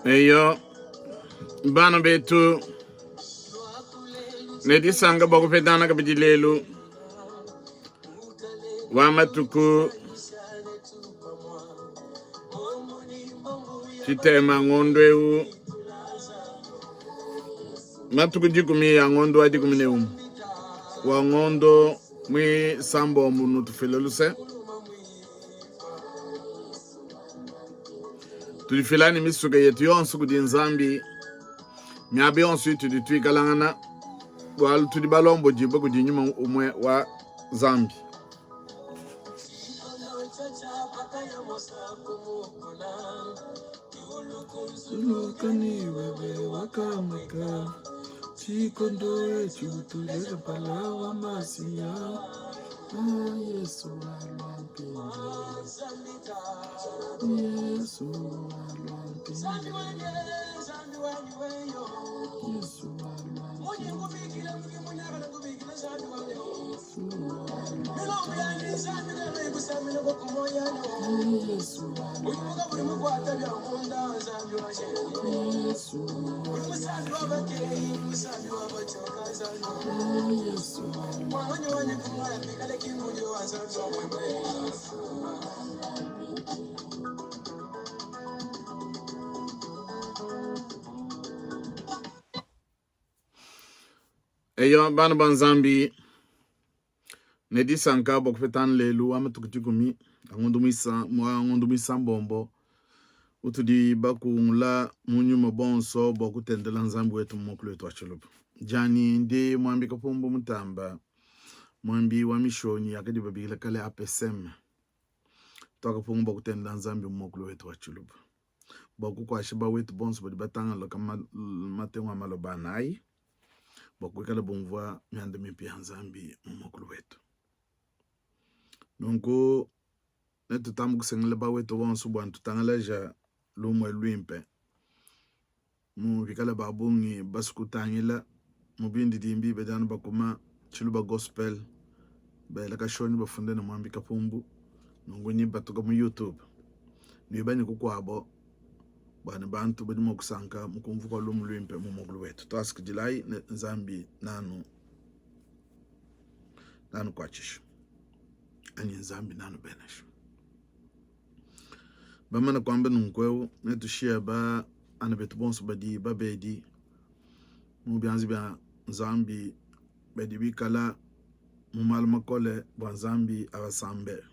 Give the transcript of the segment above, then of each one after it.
Eyo bana betu nedi sanga bogo pedana kabijilelu wa matuku chitema ngondweu matuku jikumi ya ngondo adi kumineum wa ngondo mwi sambo munu tufeleluse tulifilani misuka yetu yonsu kudi nzambi nyabe yonsu tudi tuikalangana walu tudi balombo jibo kudi nyuma umwe wa zambi Sulukani wewe wakamaka chikondo chutulele palawa masia Yesu alwampinga Yesu alwampinga Yesu Eyo bana banzambi nedi sanka bokfetan lelu amatukutugumi angondumisa mbombo utudi bakungula munyuma bonso bokutendela nzambi wetu mokulu wetu achulubu jani ndi mwambi kapumbu mutamba mwambi wa mishoni akadi babigila kale apesem toka pumbu bokutendela nzambi mokulu wetu achulubu boku kwa shiba wetu bonso bodi batanga loka matengwa malobanai boku kala bonvwa myande mipi nzambi mokulu wetu nungu netu tamu kusengele ba wetu bonso bwan tutangaleja lumwe lwimpe mu bikala babungi basukutangila mu bindi dimbi bedana bakuma chiluba gospel bela kashoni bafunde na mwambi kapumbu nungu ni batuka mu YouTube ni bani kukwabo bana bantu badi mo kusanka mukumvu kwa lumwe lwimpe mu mogulu wetu task July nzambi nanu kwa chisho ani nzambi nanu benesho bamana kwamba nunkweu netushia ba anabetu bonso badi babedi mu byanzi bya nzambi bedi bikala mu malmakole bwa nzambi abasambe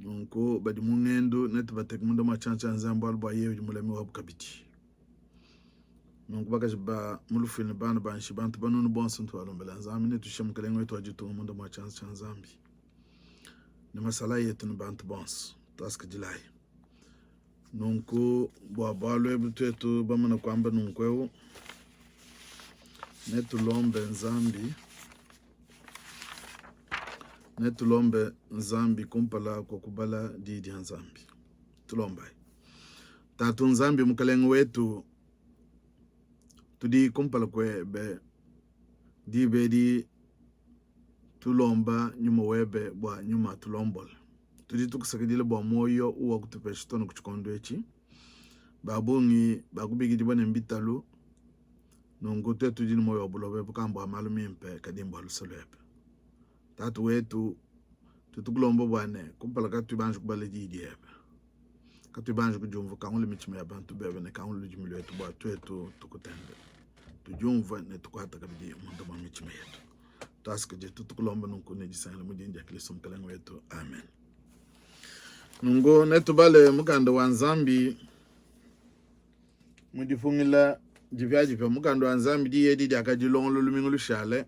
nunko badi mungendo netu batek mundo machancha nzambi alba yewe mulami wa bukabiti nunko bakajiba mulufini bana banshi bantu banunu bonso ntwalombela nzambi netushia mkalengo yetu ajitu mundo machancha nzambi ni masala yetu ni bantu bonso task July nunku bwabalo ebutetu bamana kwamba nunkweu netulombe nzambi kumpala kwa kubala didi ya nzambi tulomba tatu nzambi mkalengo wetu tudi kumpala kwe be di bedi tulomba nyuma webe bwa nyuma tulombola tudi tukusakidile bwa moyo uwa kutupesha tono kuchikondo echi babungi bakubigidi bane mbitalu nungute tudi ni moyo wabulobe bukamba amalumi mpe kadimbo alusolebe tatu wetu tutukulombo bwane kumpala katu banju kubale didi ebe katu banju kujumvu kaunle michime ya bantu bebe ne kaunle jimilu yetu bwa tuetu tukutende tujumva ne tukuhata kabidi mundu mwa michime yetu task je tutukulombo nunku ne jisangile mudindi ya kiliso mkalengo wetu amen nungu netu bale mukando wa nzambi mudifungila jivyaji pya mukando wa nzambi di yedi di akajilongo lumingu lushale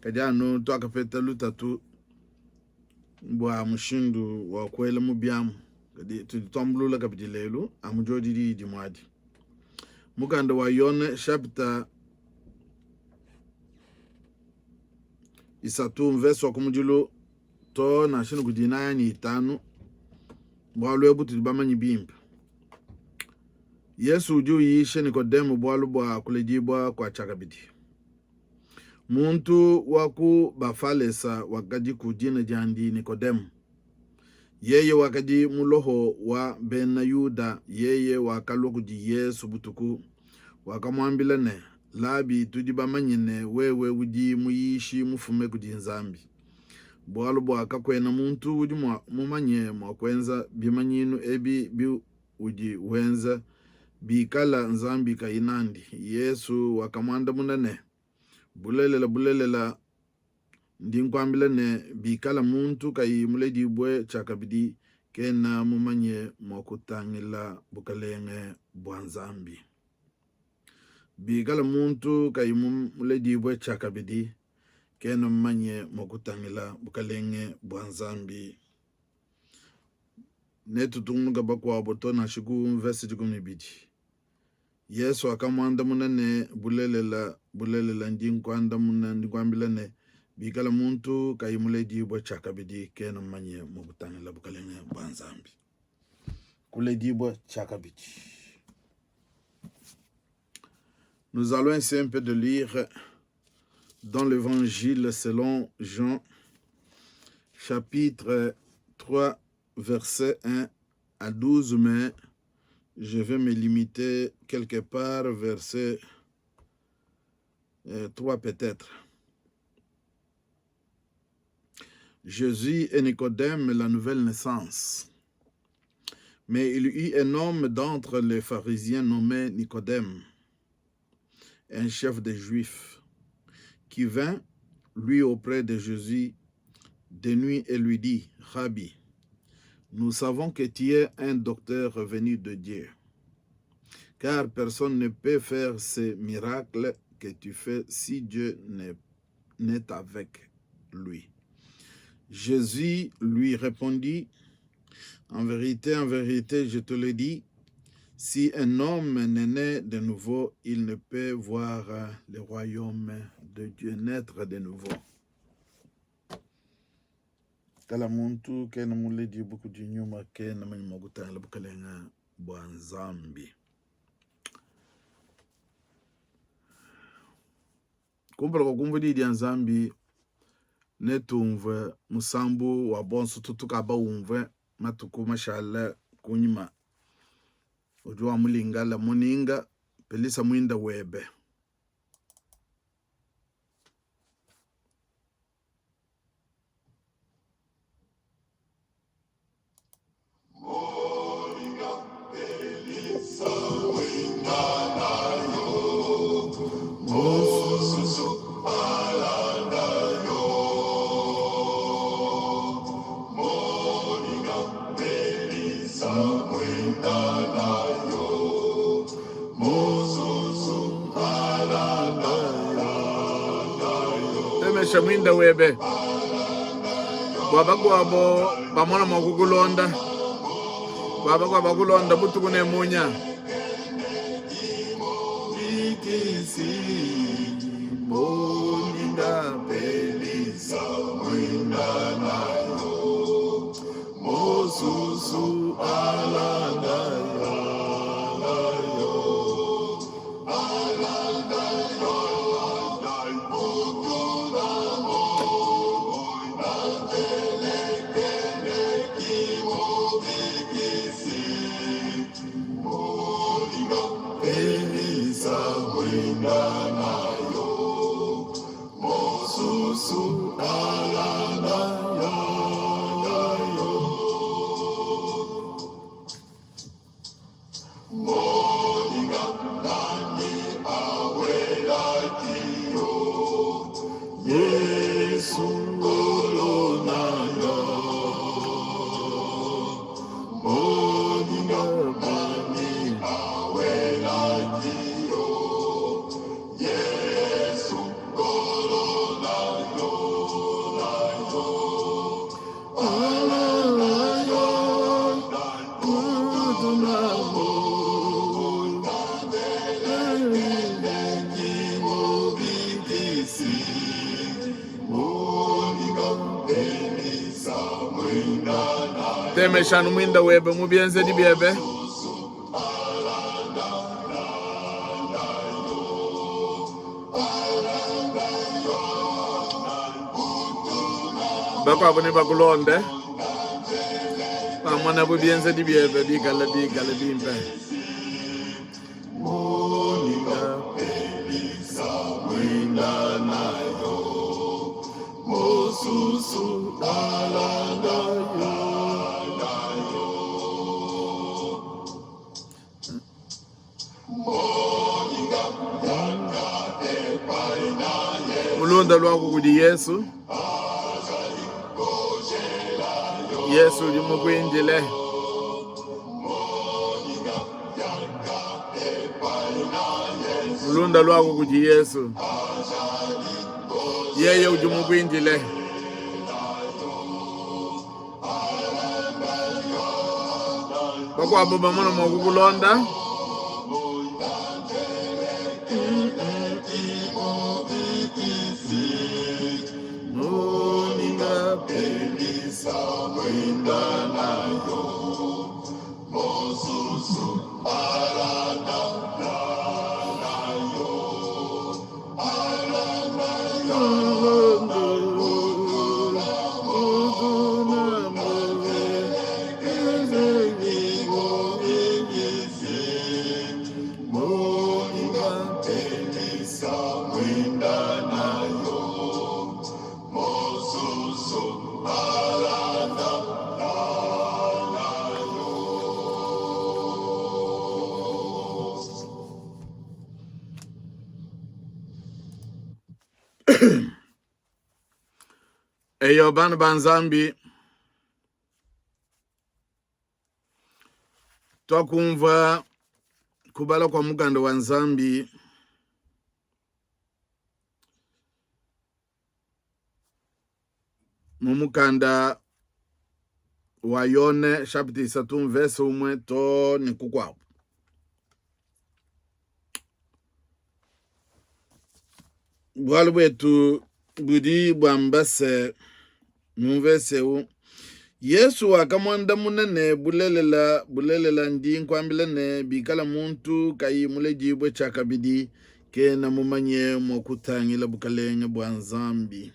kajanu tu akapeta lutatu mbwa mushindu wa kwele mubyamu kadi tuditombulula kabijilelu amujodi di jimwadi mukando wa yone chapter isatu mveso kumujilu to na shinu kudinaya ni itanu bwalu ebutu bamanyi bimpa Yesu uju yishe Nikodemu bwalu bwa kulejibwa kwa chakabidi muntu waku bafalesa wakaji kujina jandi Nikodemu yeye wakadi muloho wa bena Yuda yeye wakalokudi Yesu butuku wakamwambila ne labi tudi bamanyine wewe udi muyishi mufume kudi nzambi bwalo bwakakwena muntu udi mumanye mwakwenza bimanyinu ebi bi udi wenza bikala nzambi kainandi. Yesu wakamwanda munane bulelela ndinkwambila ne bikala muntu kai muledi bwe chakabidi kena mumanye mwakutangila bukalenge bwa nzambi. Bikala muntu kai muledi bwe chakabidi kena mumanye mwakutangila bukalenge bwa nzambi. Netu tumuga bakwa botona shiku verse 12. Yesu akamwanda munane bulelela ndinkwanda munane ndinkwambila ne bikala muntu kai muledi bwa chakabidi kena manye mukutangila bukalenge bwa nzambi. Kuledi bwa chakabidi. Nous allons essayer un peu de lire dans l'évangile selon Jean, chapitre 3, verset 1 à 12, mais je vais me limiter quelque part, verset 3 peut-être. Jésus et Nicodème, la nouvelle naissance. Mais il y eut un homme d'entre les pharisiens nommé Nicodème, un chef des Juifs, qui vint, lui, auprès de Jésus de nuit et lui dit, « Rabbi, nous savons que tu es un docteur venu de Dieu, car personne ne peut faire ces miracles que tu fais si Dieu n'est avec lui. » Jésus lui répondit, « En vérité, je te le dis, si un homme n'est né de nouveau, il ne peut voir le royaume de Dieu, naître de nouveau. » Kala muntu kena muledi buku jinyuma kena manyimagutan labukalenga bwanzambi. Kumpala kwa kumvudi dia nzambi netumve musambu wa bonsu tutuka ba umve matuku mashala kunyima ujua mulinga la muninga pelisa mwinda webe. Mwinda webe baba kwabo bamona makukulonda baba kwaba kulonda butukune munya ikisi moninga pelisa mwinda nayo mosusu alanda Temeshanu mwinda webe mubienze di bebe. Bako abone bakulonde. Pamana bu bien di bien di kala bimpe. Moninga pelisa winda na yo. Mosusu alanda yo. Moninga yanga epaina ye. Mulonda lwako kudi Yesu. Yesu limukwinjile. Mulunda lwako kuti Yesu. Yeye ujimukwinjile. Bakwa baba mwana mwakukulonda. Moninga pelisa winda na yo. Mosusu alanda na yo. Moninga pelisa winda na yo. Mosusu alanda na yo. Eyo bana banzambi twakumva kubala kwa muganda wa Nzambi mumukanda wa Yone chapitre 3 verse 1 to nikukwapo. Bwali bwetu budi bwambase mumvese u Yesu akamwanda munene bulelela ndi nkwambilane bikala muntu kayi mulejibwe chakabidi kena mumanye mwakutangila bukalenge bwa Nzambi.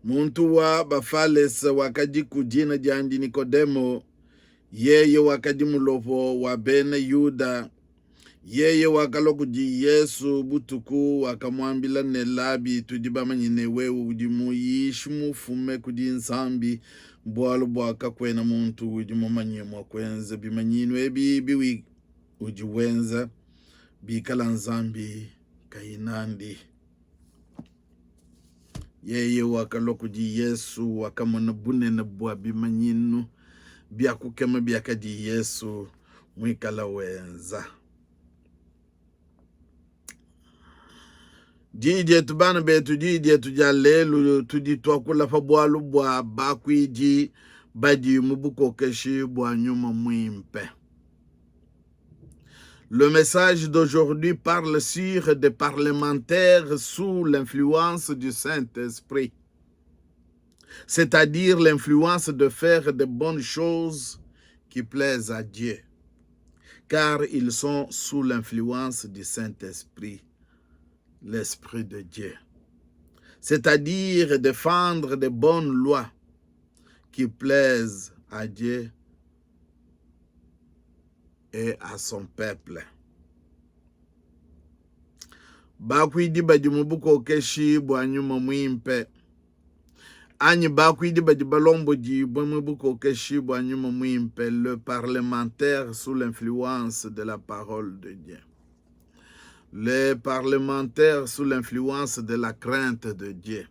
Muntu wa bafalesa wakaji kujina jandi Nikodemo, yeye wakaji mulopo wa bene Yuda, yeye wakalokuji Yesu butuku wakamwambila nelabi tudibamanyine wewe ujimu yishimu fume kudi Nzambi bwalu bwaka kwena muntu ujimu manye mwakwenze bimanyinwe biwi ujiwenza bikala Nzambi kainandi. Yeye wakalokuji Yesu wakamona bunene bwa bimanyinu biakukema biakadi Yesu mwikala wenza. Jije tubana betu jije tujalelu tudi twakula fa bwalu bwa bakwiji badi mubuko keshi bwa nyuma mwimpe. Le message d'aujourd'hui parle sur des parlementaires sous l'influence du Saint-Esprit, c'est-à-dire l'influence de faire de bonnes choses qui plaisent à Dieu, car ils sont sous l'influence du Saint-Esprit, l'Esprit de Dieu, c'est-à-dire défendre de bonnes lois qui plaisent à Dieu et à son peuple. Bakwidi badi mubuko keshi bwa nyuma mwimpe. Anyi bakwidi badi balombo di bwa mubuko keshi bwa nyuma mwimpe, le parlementaire sous l'influence de la parole de Dieu. Les parlementaires sous l'influence de la crainte de Dieu.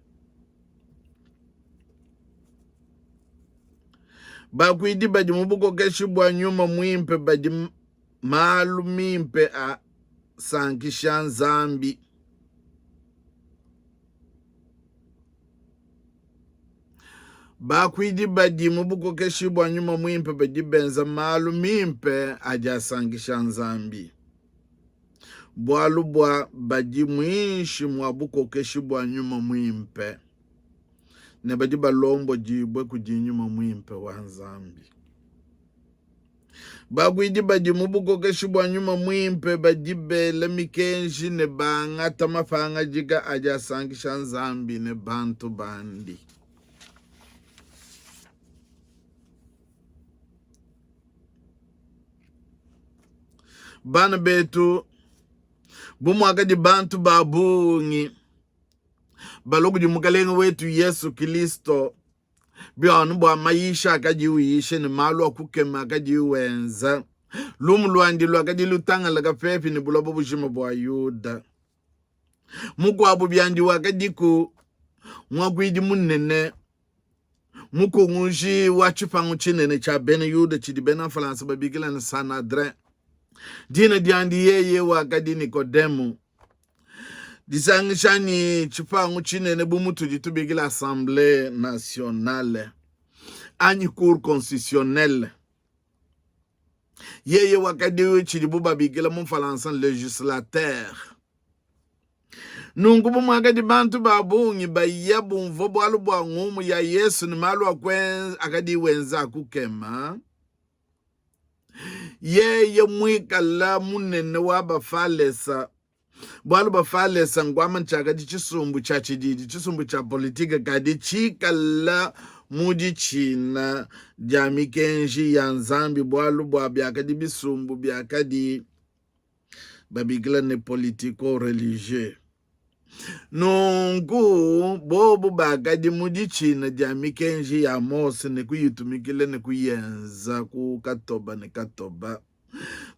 Bakwidi badi mubuko keshi bwa nyuma mwimpe badi malu mimpe a sankisha Nzambi. Bakwidi badi mubuko keshi bwa nyuma mwimpe badi benza malu mimpe aja sankisha Nzambi. Bwalu bwa badi mwishi mwabuko keshi bwa nyuma mwimpe. Ne badi balombo jibwe kuji nyuma mwimpe wa Nzambi. Bakwidi badi mubuko keshi bwa nyuma mwimpe badi bele mikenji ne banga tamafanga jiga aja sankisha Nzambi ne bantu bandi. bana betu bumwaka di bantu babungi baloku di mukalenga wetu Yesu Kristo byonu bwa maisha akajiwishe ni malu akukema akajiwenza lumu luandilo akadilutanga laka pepi ni bulobo bushima bwa Yuda mukwabu byandi wakadiku mwakwidi munene mukungushi wachipangu chinene cha bene Yuda chidi bena falansa babikila na Sanadre dina diandi yeye wakadi Nikodemu disangishani chipangu chinene bumutu ditubikila Assemblée nationale ani cour constitutionnelle yeye wakadi chidi bubabikila mfalansa législateur nungu bumwakadi bantu babungi baya bumvo bwalu bwa ngumu ya Yesu ni malu akadi wenza kukema yeye mwikala munene wa bafalesa bwalu bafalesa ngwama nchaka di chisumbu cha chididi chisumbu cha politika kadi chikala mudi china jami kenji ya nzambi bwalu bwa biakadi bisumbu biakadi babigila ne politiko religieux nungu bobu bakadi mudi china jami kenji ya mose ne kuyitumikile ne kuyenza ku katoba ne katoba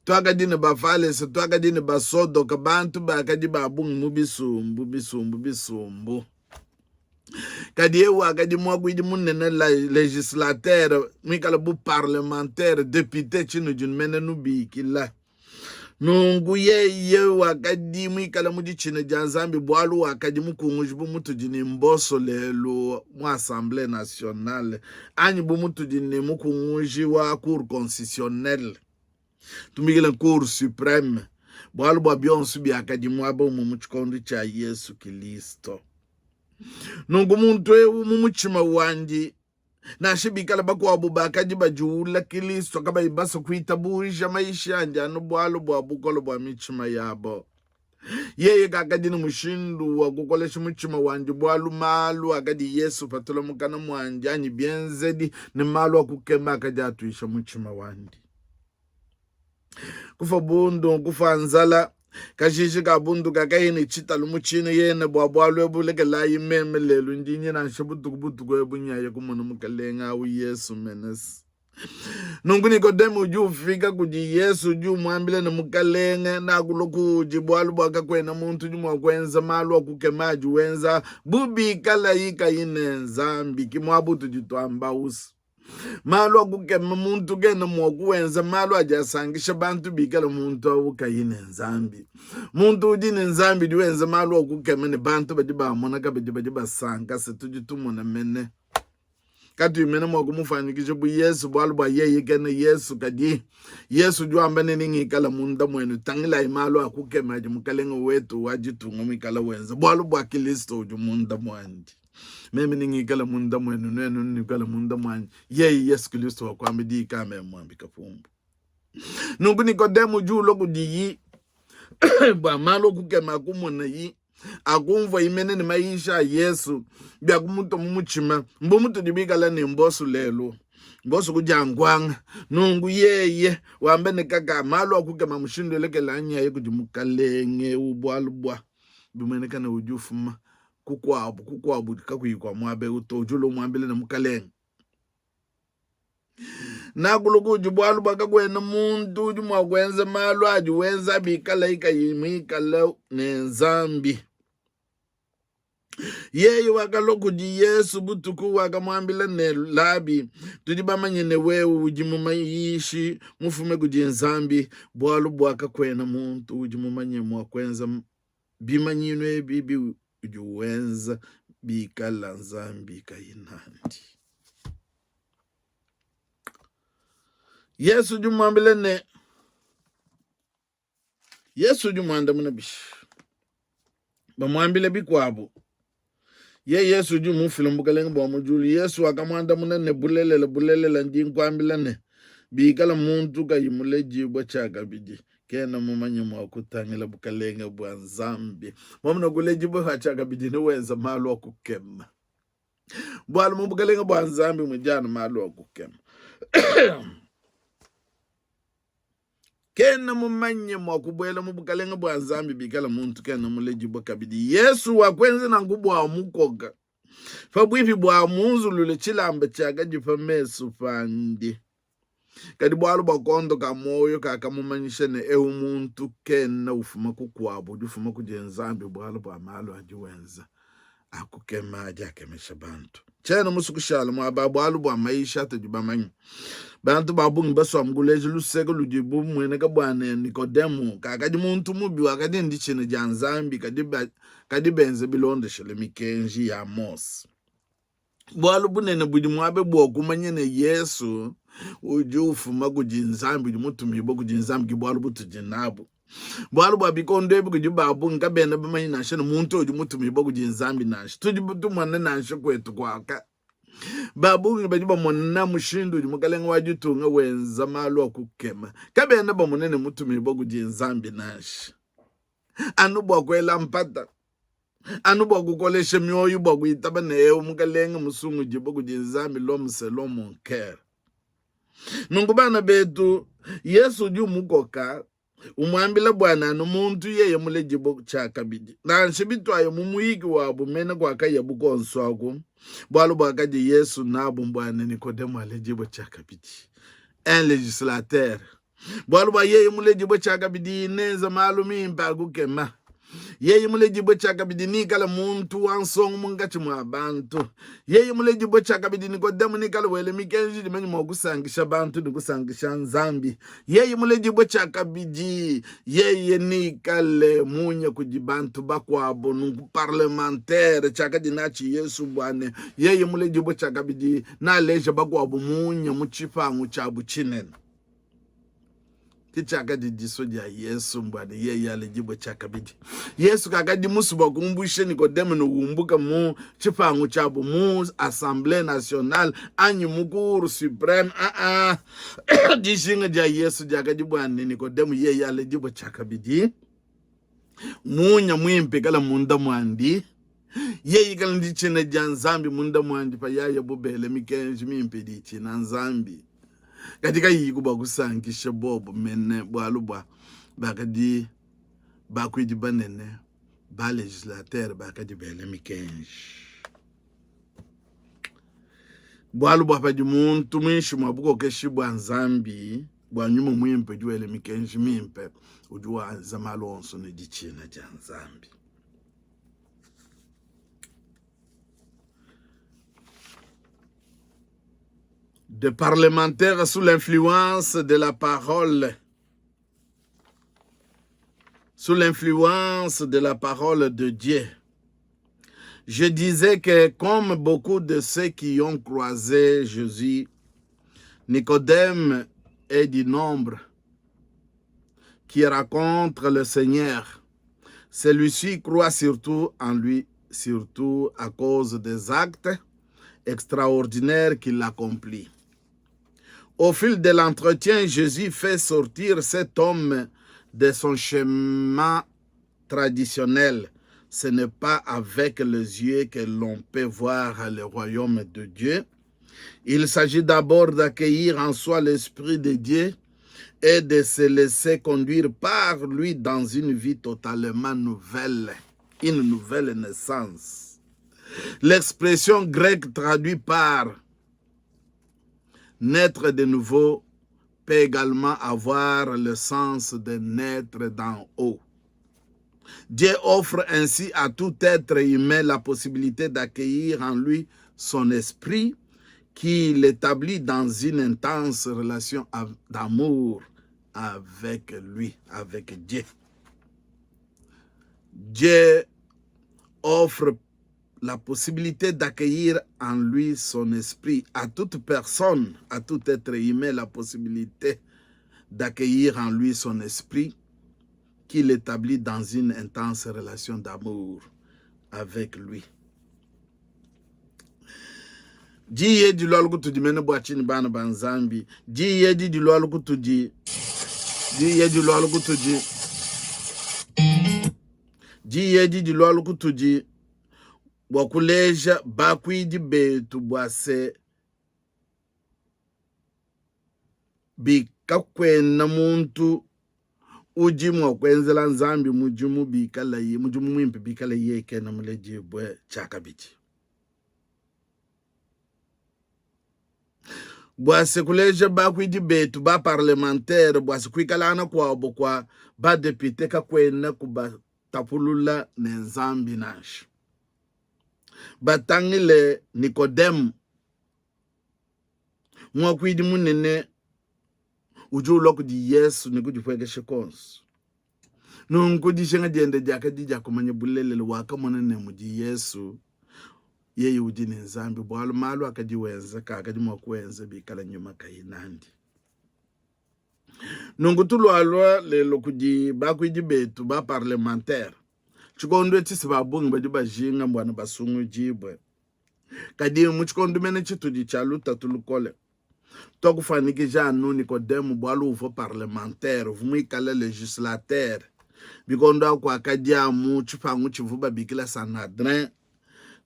twakadi ne bafalesa twakadi ne basodo kabantu bakadi babungi mubisumbu kadi ewa akadi mwakwidi munene législateur mwikala bu parlementaire député chino junmene nubikila nungu yeye wakadi mwikala mudi chine janzambi bwalu wakadi mukunguji bumutu jini mboso lelo mu Assemblée nationale ani bumutu jini mukunguji wa cour constitutionnelle tumikile cour suprême bwalu bwa byonsu byakadi mwaba mumuchikondo cha Yesu Kristo nungu muntu ewu mumuchima wandi na shibikala bakwabu bakadi bajuula Kristo kaba ibasa kuitabuisha maisha anjano bwalu bwa bukolo bwa michima yabo yeye kakadi ni mushindu wa kukolesha muchima wandi bwalu malu akadi Yesu patula mukana mwandi ani bienzedi ni malu akukema akadi atuisha muchima wandi kufa bundu kufa nzala kashishi kabundu kakayini chitalu muchine yene bwalu ebuleke layi meme lelu njinye na shabutukubutuku ebunyaye kumunu mukalenga awu Yesu menes nungu Nikodemu ju fika kuji Yesu ju mwambile na mukalenga na kuloku jibwalu bwaka kwena muntu ju mwakwenza malu wakukemaji wenza bubi kala yika yine nzambi kimwabutu jituamba usi malu akukema muntu gena mwakuwenza malu ajasangisha bantu bikala muntu awuka yine nzambi muntu ujine nzambi diwenza malu akukema ni bantu bajiba monaka bajiba sanga setujitumuna mene katu imene mwakumufanyikisha bu Yesu bwalu bwa yeye kene Yesu kadi Yesu ju ambane ningikala munda mwenu tangila imalu akukema ajimukalenga wetu wajitunga mikala wenza bwalu bwa Kristo uju munda mwandi meme ningikala munda mwenu nenu ningikala munda mwani yeye Yesu Kristo wakwambi di kame mwambi kapumbu nungu Nikodemu ju loku diyi bwa malo kukema kumona yi akumva imene ni maisha Yesu bya kumuto mumuchima mbumuto dibikala ni mbosu lelo mbosu kujangwanga nungu yeye wambene kaka malo akukema mushindo lekela anya ye kujimukalenge ubwalubwa bimeneka na ujufuma kukwabu kakuyikwa mwabe utojulo mwambile na mukalenga nakuluku jibwalu bakakwena muntu uju mwakwenza malu ajuwenza bikala ikayimikala nenzambi yeye wakaloku di Yesu butuku wakamwambila ne labi tudibamanyene wewe ujimumayishi mufume kuji nzambi bwalu bwakakwena muntu ujimumanye mwakwenza bimanyinwe bibi ujuwenza bikala nzambi kayinandi Yesu jumwambile ne Yesu jumwanda muna bishi bamwambile bikwabo ye Yesu jumufilo mbukalenga bwa mujuli Yesu akamwanda muna ne bulelela njinkwambila ne bikala muntu kayimule jibwa chaka biji kena mumanye mwakutangila bukalenga bwa nzambi mwamuna kule jibwa chaka biji niwenza malu wakukema bwalu mbukalenga bwa nzambi mwijana malu wakukema kena mumanye mwakubwela mubukalenga bwa nzambi bikala muntu kena muleji bwa kabidi Yesu wakwenze na ngubwa mukoga fabwifi bwa munzulule chilambe chaga jifa mesu fandi kadi bwalu bakondo ka moyo kakamumanyisha ne umuntu kena ufuma kukwabo ufuma kujenzambi bwalu bwa malo ajiwenza akukema ajakemesha bantu chena musukushala mwaba bwalu bwa maisha tujibamanyi bantu babungi baswamguleje luseke lujibu mwene ka bwana Nikodemo kakadi muntu mubi wakadi ndichene janzambi kadi benze bilonde shele mikenji ya Mose bwalu bunene budi mwabe bwokumanyene Yesu ujufuma kujinzambi mutumibo kujinzambi bwalu butujinabo bwalu bwabikondo ebi kujibabu ngabene bamanyi nashene muntu ujumutumibo kujinzambi nashi tujibutumwane nashi kwetu kwaka babu bajiba mwana mushindu mukalenga wajutunga wenza malo akukema kabene bamunene mutumibo kujinzambi nashi anu bwakwela mpata anu bwakukolesha myoyo bwakuitaba neyo mukalenga musungu jibo kujinzambi lomselo monker nungubana betu Yesu jumukoka umwambila bwana numuntu yeye mulejibo chakabidi na nshibitwaye mumuiki wabo mena kwakaya bukonswako bwalu bwakaji Yesu nabo mbwana Nikodemo alejibo chakabidi un législateur bwalu bwa yeye mulejibo chakabidi neza malumi mpagu kema yeye mulejibo chakabidi nikala muntu wansongu mungachi mwa bantu yeye mulejibo chakabidi Nikodemo nikala wele mikenji dimenyi mwakusangisha bantu nikusangisha nzambi yeye mulejibo chakabidi yeye nikale munya kujibantu bakwabo nungu parlementaire chakadi nachi Yesu bwane yeye mulejibo chakabidi na leja bakwabo munya muchifangu chabu chinene kichaka didiso dia Yesu mbwana yeye alejibo chakabidi Yesu kakadi musuba kumbushe Nikodemo no umbuka mu chifangu chabo mu Assemblée nationale anyi mukuru supreme dishinga dia Yesu jakadi bwana Nikodemo yeye alejibo chakabidi munya mwimpe kala munda mwandi yeye kala ndichene janzambi munda mwandi pa yaya bobele mikenji mimpe dichina nzambi katika yiku bakusangisha bobo mene bwalu bwa bakadi bakwidi banene ba législateur bakadi bele mikenji bwalu bwa padi muntu mwishi mwabuko keshi bwa nzambi bwa nyuma mwimpe juwele mikenji mimpe ujua zamalonso ne dichina janzambi de parlementaires sous l'influence de la parole, sous l'influence de la parole de Dieu. Je disais que comme beaucoup de ceux qui ont croisé Jésus, Nicodème est du nombre qui rencontre le Seigneur. Celui-ci croit surtout en lui, surtout à cause des actes extraordinaires qu'il accomplit. Au fil de l'entretien, Jésus fait sortir cet homme de son chemin traditionnel. Ce n'est pas avec les yeux que l'on peut voir le royaume de Dieu. Il s'agit d'abord d'accueillir en soi l'Esprit de Dieu et de se laisser conduire par lui dans une vie totalement nouvelle, une nouvelle naissance. L'expression grecque traduite par naître de nouveau peut également avoir le sens de naître d'en haut. Dieu offre ainsi à tout être humain la possibilité d'accueillir en lui son esprit qui l'établit dans une intense relation d'amour avec lui, avec Dieu. Dieu offre la possibilité d'accueillir en lui son esprit. À toute personne, à tout être humain, la possibilité d'accueillir en lui son esprit qui l'établit dans une intense relation d'amour avec lui. Jiye di lolu kutu di mene bwachini bana banzambi. Jiye di lolu kutu di. Jiye di lolu kutu di. Jiye di lolu kutu di. Wakuleja bakwidi betu bwase bikakwena muntu ujimu kwenzela nzambi mujimu bikala ye mujimu mwimpe bikala ye kena muleji bwe chakabichi bwase kuleje bakwidi betu ba parlementaire bwase kwikalana kwabo kwa ba depute kakwena kuba tapulula ne nzambi nash batangile Nikodemu mwakwidi munene ujulo kudi Yesu nikujifweke shekonsu nunku shenga diende jaka dija kumanye bulelele waka monene mudi Yesu yeye ujini nzambi bwalu malu akajiwenza kakadi mwakuwenza bikala nyuma kayinandi nungu tulwalwa lelo kudi bakwidi betu ba parlementaire chikondo tisi babungi bajuba jinga mbwana basungu jibwe kadi muchikondo mene chitudi chaluta tulukole tokufanikisha anu Nikodemu bwalu ufo parlementaire vumwikala legislateur bikondo akwa kadiamu chipangu chivuba bikila Sanhedrin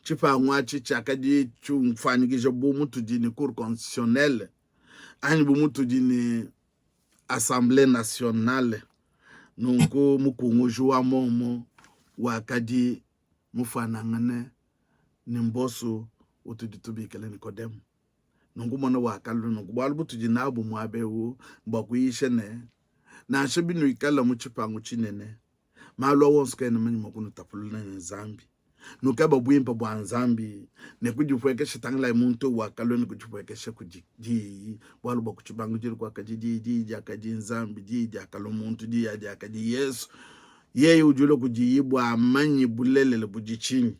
chipangu achichakadi chumfanikisha bumutu jini cour constitutionnelle ani bumutu jini assemblée nationale nunku mukunguju wa momo wakadi mufanangane nimbosu utuditubikele Nikodemu nungu mwana wakalu nungu bwalu butu jinabu mwabewu mbakuyishe ne na shebinu ikala muchipangu chinene malo wonske na manyi makunu tapuluna nzambi nukaba bwimpa bwa nzambi ne kujifwekesha tangla muntu wakalu ne kujifwekesha kujiji bwalu bakuchipangu jiri kwa kajiji jakaji nzambi jiji akalo muntu jiji akaji Yesu yeye ujulo kujiyibwa amanyi bulelele bujichinyi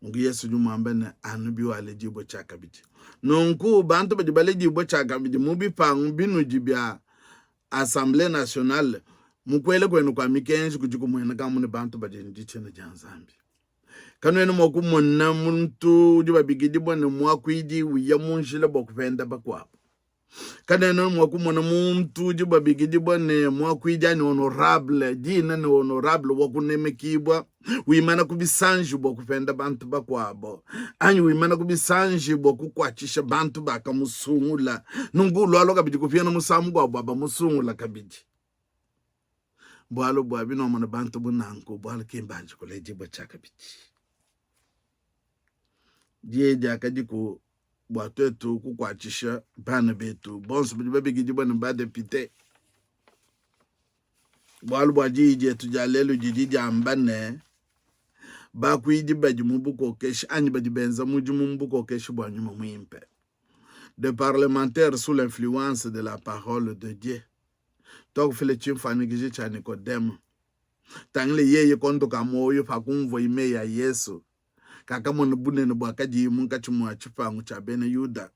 nungu Yesu jumwamba na anubi wale jibo chakabiji nungu bantu bajibale jibo chakabiji mubi pangu binu jibia Assemblée nationale mukwele kwenu kwa mikenji kujikumwena kama ni bantu bajinjichene janzambi kanwenu mwakumona muntu ujiba bigidi bwana mwakwidi uya munjile bokupenda bakwabo kanwenu mwakumona muntu ujiba bigidi bwana mwakwidi ani honorable jina ni honorable wakunemekibwa uimana kubisanji bokupenda bantu bakwabo anyi uimana kubisanji bokukwachisha bantu bakamusungula nungulu alo kabidi kufiana musamu kwa baba musungula kabidi bwalo bwabi no mana bantu bunanko bwalo kimbanji koleji bachakabidi die jakadi ko bwatoto kukwachisha bana betu bonso bibigidi bwana ba depute bwalo bwajije tujalelo jiji ambane bakwidi baji mubuko keshi anyi baji benza muji mubuko keshi bwanyuma mwimpe de parlementaires sous l'influence de la parole de Dieu tok fele chimfanikije cha Nikodemu tangle yeye kondo kamoyo pakumvo ime ya Yesu kaka mona bunene bwakaji munka chimwa chipangu cha bene Yuda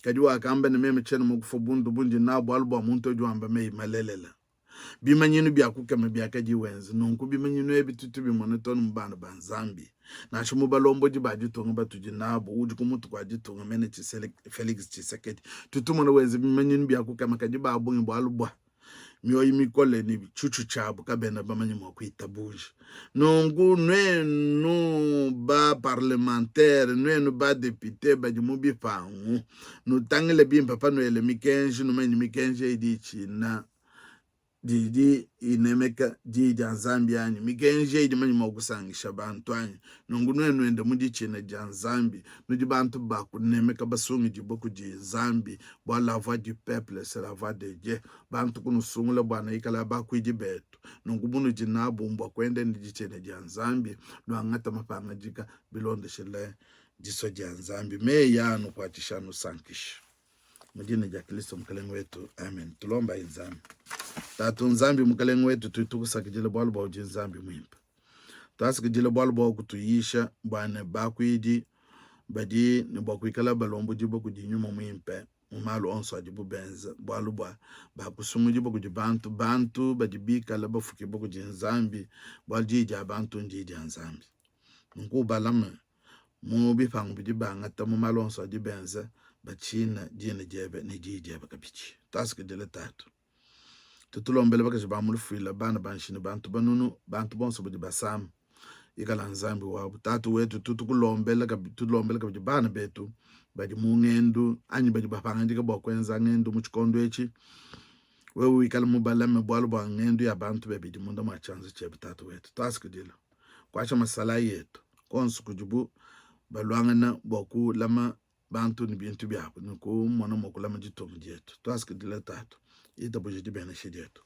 kadiwa akamba ne meme chene mukufobundu bunji na bwalbo muntu jwamba mei malelela bimanyinu byakukema byakaji wenzi nunku bimanyinu ebitutu bimoneton mbana banzambi nasho mubalombo jibajitonga batuji nabo uji kumutu kwajitonga mene Felix Tshisekedi tutumona wenzi bimanyinu byakukema kajiba abungi bwalubwa myoyi mikole ni chuchu chabo kabena bamanyi mwakuitabuji nungu nwenu ba parlementaire nwenu ba depute bajimubi pangu nutangile bimpa panuele mikenji numanyi mikenji edichi na didi inemeka didi anzambi anyi mikenje idi manyi mwakusangisha bantu anyi nungu nwenu ende mudichine janzambi nudi bantu baku nemeka basungi jiboku jizambi bwa la voix du peuple c'est la voix de Dieu bantu kunu sungula bwana ikala baku idi betu nungu bunu jinabu mbwa kwende ndichine janzambi nuangata mapanga jika bilonde shile jiso janzambi me yanu kwa chishanu sankisha mjini ja Kristo mkalengu wetu amen tulomba inzambi tatu nzambi mkalengu wetu tutukusakijile bwalu bwa ujinzambi mwimpa tasikijile bwalu bwa kutuyisha bwane bakwidi badi ni bwa kuikala balombo jibo kujinyuma mwimpe umalu onso ajibu benza bwalu bwa bakusumu jibo kujibantu bantu badibika laba fuki bo kujinzambi bwalu jiji abantu njiji anzambi nkubalama mubi pangu bidibanga tamu malu onso ajibenza bachina jine jebe ni jijebe kabichi tasikijile tatu tutulombele bakaje bamulufila bana banshini bantu banunu bantu bonso budi basam ikala nzambi wabo tatu wetu tutukulombela kabi bana betu badi mungendu anyi badi bapanga ndika bokwenza ngendu muchikondo echi wewe ikala mubalame bwalo bwa ngendu ya bantu bebidi munda machanzo chebitatu wetu taskudilo kwacha masala yetu konsu kujubu balwangana boku lama bantu ni bintu byabo nuko mwana mokulama jitomu jetu taskudilo tatu ita bujidi bene shidetu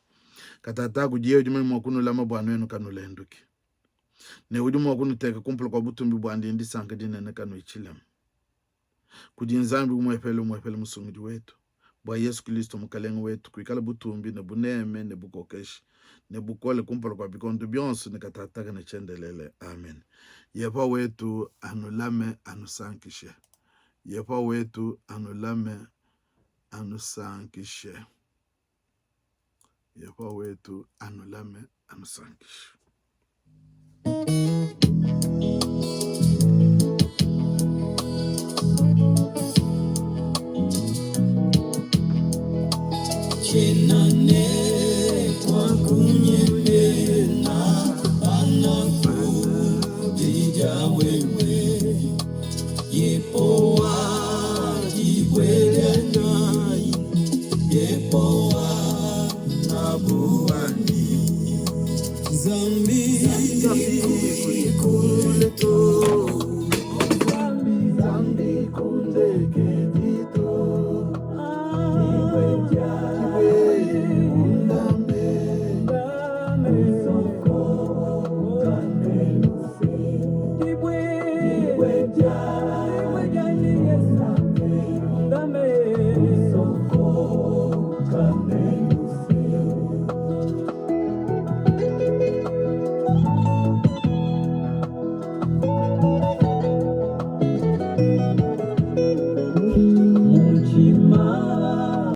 katata kujiyo jume mokunu lama bwanu enu kanu lenduki ne ujumu wakunu teka kumpula kwa butumbi bwandi indi sanka dinene kanu ichilem kujinzambi umwepele musungudi wetu bwa Yesu Kristo mukalenga wetu kuikala butumbi ne buneme ne bukokeshi ne bukole kumpala kwa bikonto byonso ne katataka ne chendelele amen. Yepa wetu anulame anusankishe. Yepa wetu anulame anusankishe. Yepa wetu anulame anusankishe. Chenane kwa kunyepena anakudija wewe yepo wajiwele nai yepo